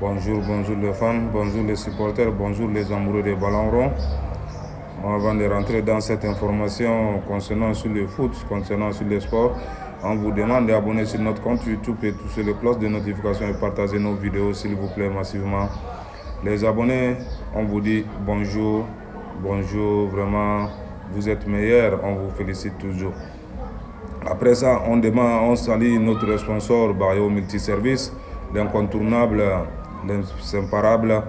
Bonjour les fans, bonjour les supporters, bonjour les amoureux des ballons ronds. Avant de rentrer dans cette information concernant sur le foot, concernant sur le sport, on vous demande d'abonner sur notre compte YouTube et toucher les cloches de notification et partager nos vidéos s'il vous plaît massivement. Les abonnés, on vous dit bonjour, vraiment, vous êtes meilleurs, on vous félicite toujours. Après ça, on salue notre sponsor Barrio Multiservice, l'incontournable, l'inséparable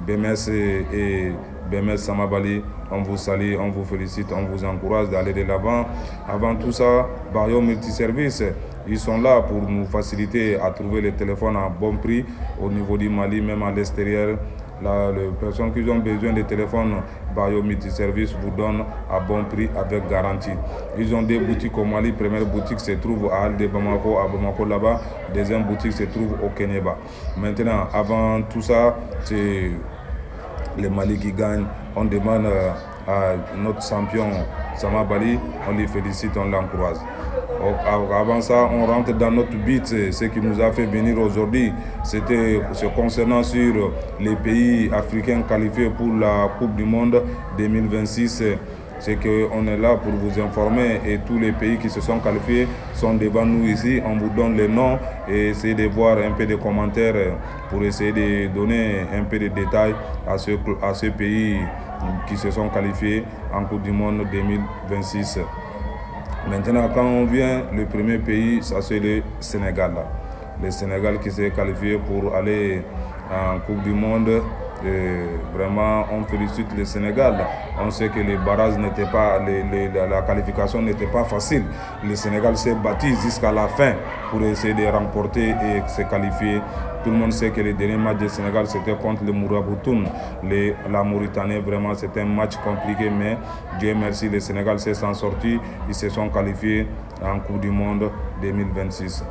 BMS et BMS Samabali. On vous salue, on vous félicite, on vous encourage d'aller de l'avant. Avant tout ça, Barrio Multiservice, ils sont là pour nous faciliter à trouver les téléphones à bon prix au niveau du Mali, même à l'extérieur. Les personnes qui ont besoin de téléphones, Barrio Multiservice vous donne à bon prix avec garantie. Ils ont des boutiques au Mali. Première boutique se trouve à Al de Bamako, à Bamako là-bas. Deuxième boutique se trouve au Keneba. Maintenant, avant tout ça, c'est le Mali qui gagne. On demande à notre champion Samabali, on les félicite, on l'encourage. Avant ça, on rentre dans notre but. Ce qui nous a fait venir aujourd'hui, c'était concernant sur les pays africains qualifiés pour la Coupe du Monde 2026. C'est qu'on est là pour vous informer et tous les pays qui se sont qualifiés sont devant nous ici. On vous donne les noms et essayer de voir un peu de commentaires pour essayer de donner un peu de détails à ce pays qui se sont qualifiés en Coupe du Monde 2026. Maintenant, quand on vient, le premier pays, ça c'est le Sénégal. Le Sénégal qui s'est qualifié pour aller en Coupe du Monde. Et vraiment, on félicite le Sénégal. On sait que les barrages n'étaient pas, la qualification n'était pas facile. Le Sénégal s'est battu jusqu'à la fin pour essayer de remporter et se qualifier. Tout le monde sait que le dernier match du Sénégal, c'était contre le Mourabitoun, la Mauritanie. Vraiment, c'était un match compliqué, mais Dieu merci, le Sénégal s'est sorti. Ils se sont qualifiés en Coupe du Monde 2026.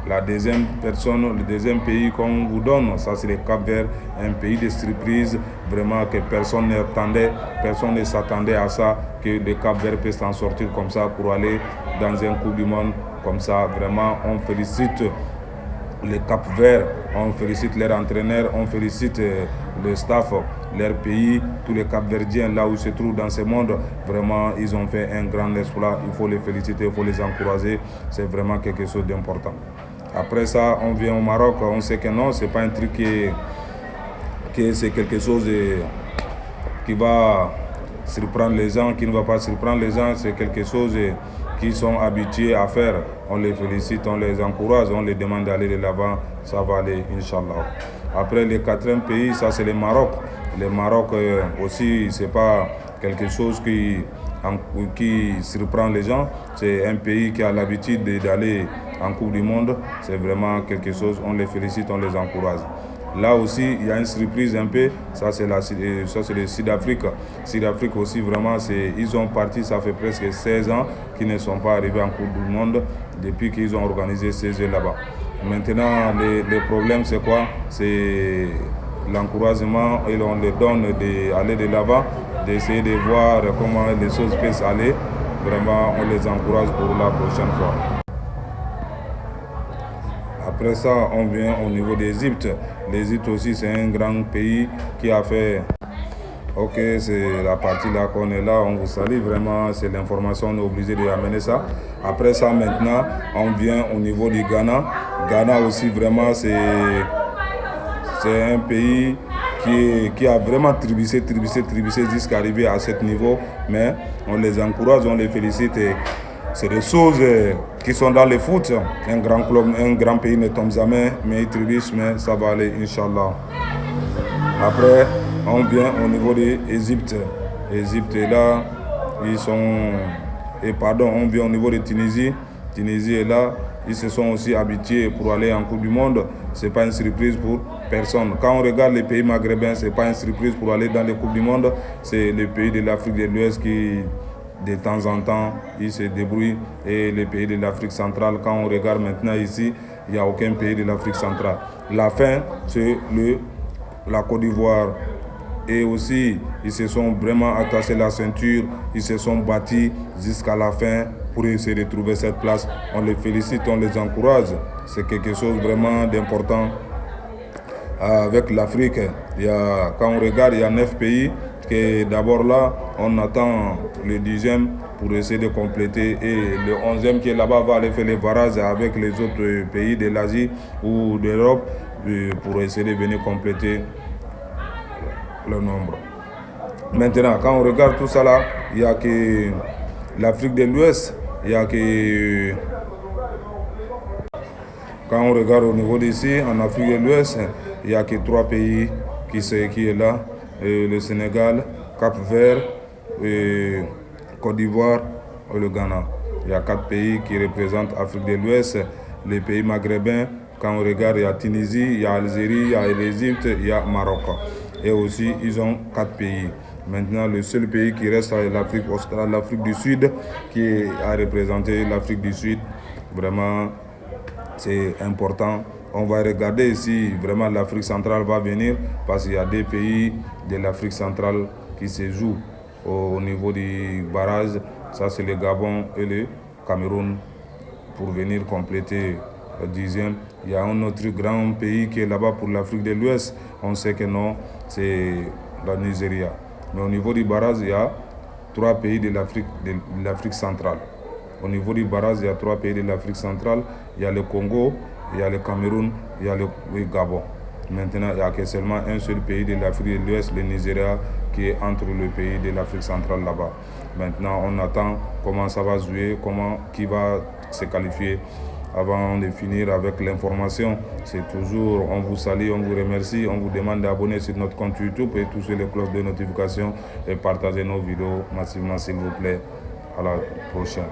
La deuxième personne, le deuxième pays qu'on vous donne, ça c'est le Cap-Vert, un pays de surprise, vraiment que personne n'attendait, personne ne s'attendait à ça, que le Cap-Vert peut s'en sortir comme ça pour aller dans un Coupe du Monde comme ça. Vraiment, on félicite le Cap-Vert, on félicite leur entraîneur, on félicite le staff, leur pays, tous les Cap-Verdiens là où ils se trouvent dans ce monde. Vraiment, ils ont fait un grand exploit, il faut les féliciter, il faut les encourager, c'est vraiment quelque chose d'important. Après ça, on vient au Maroc, on sait que non, c'est pas un truc qui c'est quelque chose qui va surprendre les gens, qui ne va pas surprendre les gens, c'est quelque chose qu'ils sont habitués à faire. On les félicite, on les encourage, on les demande d'aller de l'avant, ça va aller, Inch'Allah. Après, le quatrième pays, ça c'est le Maroc. Le Maroc aussi, c'est pas quelque chose qui surprend les gens. C'est un pays qui a l'habitude d'aller en Coupe du Monde. C'est vraiment quelque chose, on les félicite, on les encourage. Là aussi, il y a une surprise un peu, ça c'est le Sud-Afrique. Sud-Afrique aussi, vraiment, ils ont parti, ça fait presque 16 ans qu'ils ne sont pas arrivés en Coupe du Monde depuis qu'ils ont organisé ces Jeux là-bas. Maintenant, le problème c'est quoi? C'est l'encouragement et on les donne d'aller de l'avant, d'essayer de voir comment les choses peuvent aller. Vraiment, on les encourage pour la prochaine fois. Après ça, on vient au niveau d'Égypte. L'Égypte aussi, c'est un grand pays qui a fait... Ok, c'est la partie là qu'on est là, on vous salue vraiment, c'est l'information, on est obligé d'amener ça. Après ça, maintenant, on vient au niveau du Ghana. Ghana aussi, vraiment, c'est un pays qui a vraiment tribissé jusqu'à arriver à ce niveau. Mais on les encourage, on les félicite. C'est des choses qui sont dans le foot. Un grand club, un grand pays ne tombe jamais, mais il tribisse, mais ça va aller, Inch'Allah. Après, on vient au niveau de l'Égypte. L'Égypte est là, on vient au niveau de Tunisie. Tunisie est là, ils se sont aussi habitués pour aller en Coupe du Monde. Ce n'est pas une surprise pour personne. Quand on regarde les pays maghrébins, ce n'est pas une surprise pour aller dans les Coupes du Monde. C'est les pays de l'Afrique de l'Ouest qui, de temps en temps, ils se débrouillent. Et les pays de l'Afrique centrale, quand on regarde maintenant ici, il n'y a aucun pays de l'Afrique centrale. La fin, c'est la Côte d'Ivoire. Et aussi, ils se sont vraiment attachés la ceinture, ils se sont battus jusqu'à la fin pour essayer de trouver cette place. On les félicite, on les encourage. C'est quelque chose vraiment d'important. avec l'Afrique. Quand on regarde, il y a 9 pays. Que d'abord là, on attend le 10e pour essayer de compléter et le 11e qui est là-bas va aller faire les barrages avec les autres pays de l'Asie ou d'Europe pour essayer de venir compléter le nombre. Maintenant, quand on regarde tout ça là, il n'y a que l'Afrique de l'Ouest, il n'y a que... Quand on regarde au niveau d'ici, en Afrique de l'Ouest, il n'y a que 3 pays qui est là. Le Sénégal, Cap-Vert, Côte d'Ivoire et le Ghana. Il y a 4 pays qui représentent l'Afrique de l'Ouest. Les pays maghrébins, quand on regarde, il y a Tunisie, il y a Algérie, il y a l'Égypte, il y a Maroc. Et aussi, ils ont 4 pays. Maintenant, le seul pays qui reste, c'est l'Afrique australe, l'Afrique du Sud, qui a représenté l'Afrique du Sud. Vraiment, c'est important. On va regarder si vraiment l'Afrique centrale va venir, parce qu'il y a des pays de l'Afrique centrale qui se jouent au niveau du barrage. Ça, c'est le Gabon et le Cameroun pour venir compléter le 10e. Il y a un autre grand pays qui est là-bas pour l'Afrique de l'Ouest. On sait que non, c'est la Nigeria. Mais au niveau du barrage, il y a 3 pays de l'Afrique centrale. Au niveau du barrage, il y a 3 pays de l'Afrique centrale. Il y a le Congo, il y a le Cameroun, il y a le Gabon. Maintenant, il n'y a que seulement un seul pays de l'Afrique de l'Ouest, le Nigeria, qui est entre le pays de l'Afrique centrale là-bas. Maintenant, on attend comment ça va jouer, qui va se qualifier. Avant de finir avec l'information, c'est toujours, on vous salue, on vous remercie, on vous demande d'abonner sur notre compte YouTube et toucher les cloches de notification et partager nos vidéos massivement s'il vous plaît. À la prochaine.